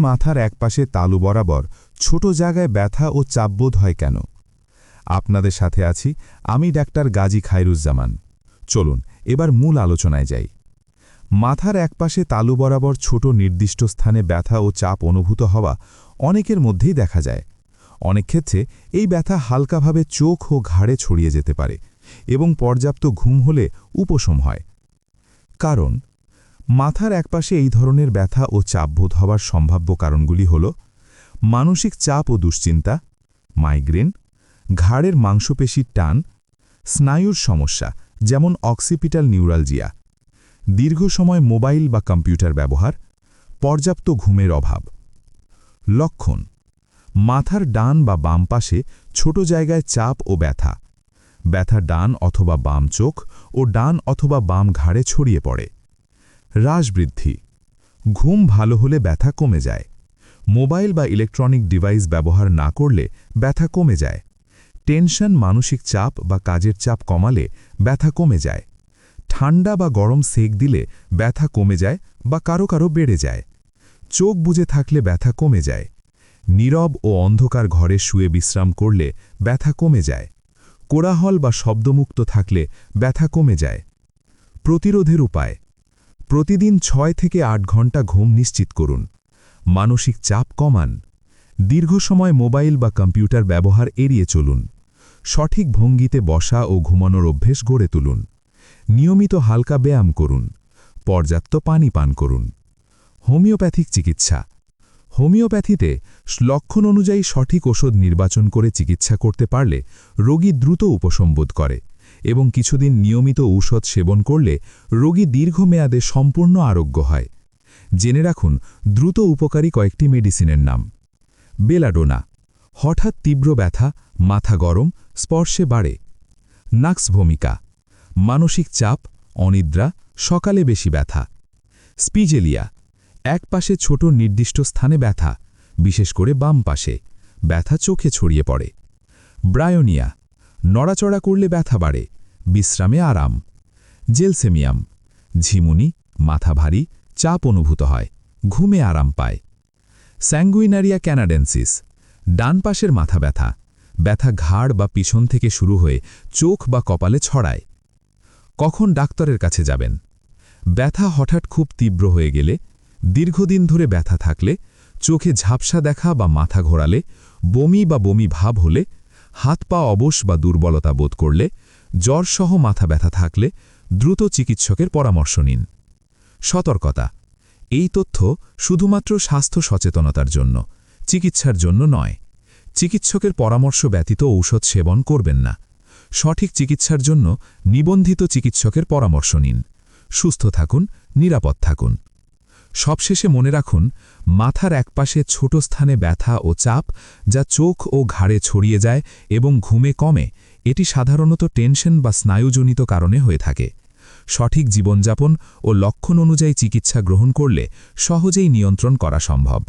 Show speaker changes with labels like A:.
A: মাথার একপাশে তালু বরাবর ছোট জায়গায় ব্যথা ও চাপবোধ হয় কেন? আপনাদের সাথে আছি আমি ডাক্তার গাজী খায়রুজ্জামান। চলুন এবার মূল আলোচনায় যাই। মাথার একপাশে তালু বরাবর ছোট নির্দিষ্ট স্থানে ব্যথা ও চাপ অনুভূত হওয়া অনেকের মধ্যেই দেখা যায়। অনেক ক্ষেত্রে এই ব্যথা হালকাভাবে চোখ ও ঘাড়ে ছড়িয়ে যেতে পারে এবং পর্যাপ্ত ঘুম হলে উপশম হয়। কারণ মাথার একপাশে এই ধরনের ব্যথা ও চাপবোধ হওয়ার সম্ভাব্য কারণগুলি হল মানসিক চাপ ও দুশ্চিন্তা, মাইগ্রেন, ঘাড়ের মাংসপেশির টান, স্নায়ুর সমস্যা যেমন অক্সিপিটাল নিউরালজিয়া, দীর্ঘ সময় মোবাইল বা কম্পিউটার ব্যবহার, পর্যাপ্ত ঘুমের অভাব। লক্ষণ: মাথার ডান বা বাম পাশে ছোট জায়গায় চাপ ও ব্যথা, ব্যথা ডান অথবা বাম চোখ ও ডান অথবা বাম ঘাড়ে ছড়িয়ে পড়ে। হ্রাস বৃদ্ধি: ঘুম ভালো হলে ব্যথা কমে যায়, মোবাইল বা ইলেকট্রনিক ডিভাইস ব্যবহার না করলে ব্যথা কমে যায়, টেনশন মানসিক চাপ বা কাজের চাপ কমালে ব্যথা কমে যায়, ঠান্ডা বা গরম সেক দিলে ব্যথা কমে যায় বা কারো কারো বেড়ে যায়, চোখ বুজে থাকলে ব্যথা কমে যায়, নীরব ও অন্ধকার ঘরে শুয়ে বিশ্রাম করলে ব্যথা কমে যায়, কোলাহল বা শব্দমুক্ত থাকলে ব্যথা কমে যায়। প্রতিরোধের উপায়: প্রতিদিন 6 থেকে 8 ঘন্টা ঘুম নিশ্চিত করুন, মানসিক চাপ কমান, দীর্ঘ সময় মোবাইল বা কম্পিউটার ব্যবহার এড়িয়ে চলুন, সঠিক ভঙ্গিতে বসা ও ঘুমানোর অভ্যেস গড়ে তুলুন, নিয়মিত হালকা ব্যায়াম করুন, পর্যাপ্ত পানি পান করুন। হোমিওপ্যাথিক চিকিৎসা: হোমিওপ্যাথিতে লক্ষণ অনুযায়ী সঠিক ওষুধ নির্বাচন করে চিকিৎসা করতে পারলে রোগী দ্রুত উপশম বোধ করে এবং কিছুদিন নিয়মিত ঔষধ সেবন করলে রোগী দীর্ঘমেয়াদে সম্পূর্ণ আরোগ্য হয়। জেনে রাখুন দ্রুত উপকারী কয়েকটি মেডিসিনের নাম। বেলাডোনা: হঠাৎ তীব্র ব্যথা, মাথা গরম, স্পর্শে বাড়ে। নাক্স ভূমিকা: মানসিক চাপ, অনিদ্রা, সকালে বেশি ব্যথা। স্পিজেলিয়া: এক পাশে ছোট নির্দিষ্ট স্থানে ব্যথা, বিশেষ করে বাম পাশে, ব্যথা চোখে ছড়িয়ে পড়ে। ব্রায়োনিয়া: নড়াচড়া করলে ব্যথা বাড়ে, বিশ্রামে আরাম। জেলসেমিয়াম: ঝিমুনি, মাথা ভারী, চাপ অনুভূত হয়, ঘুমে আরাম পায়। স্যাঙ্গুইনারিয়া ক্যানাডেন্সিস: ডান পাশের মাথা ব্যথা, ব্যথা ঘাড় বা পিছন থেকে শুরু হয়ে চোখ বা কপালে ছড়ায়। কখন ডাক্তারের কাছে যাবেন? ব্যথা হঠাৎ খুব তীব্র হয়ে গেলে, দীর্ঘদিন ধরে ব্যথা থাকলে, চোখে ঝাপসা দেখা বা মাথা ঘোরালে, বমি বা বমি ভাব হলে, হাত পা অবশ বা দুর্বলতা বোধ করলে, জ্বরসহ মাথা ব্যথা থাকলে দ্রুত চিকিৎসকের পরামর্শ নিন। সতর্কতা: এই তথ্য শুধুমাত্র স্বাস্থ্য সচেতনতার জন্য, চিকিৎসার জন্য নয়। চিকিৎসকের পরামর্শ ব্যতীত ঔষধ সেবন করবেন না। সঠিক চিকিৎসার জন্য নিবন্ধিত চিকিৎসকের পরামর্শ নিন। সুস্থ থাকুন, নিরাপদ থাকুন। সবশেষে মনে রাখুন, মাথার একপাশে ছোট স্থানে ব্যথা ও চাপ যা চোখ ও ঘাড়ে ছড়িয়ে যায় এবং ঘুমে কমে, এটি সাধারণত টেনশন বা স্নায়ুজনিত কারণে হয়ে থাকে। সঠিক জীবনযাপন ও লক্ষণ অনুযায়ী চিকিৎসা গ্রহণ করলে সহজেই নিয়ন্ত্রণ করা সম্ভব।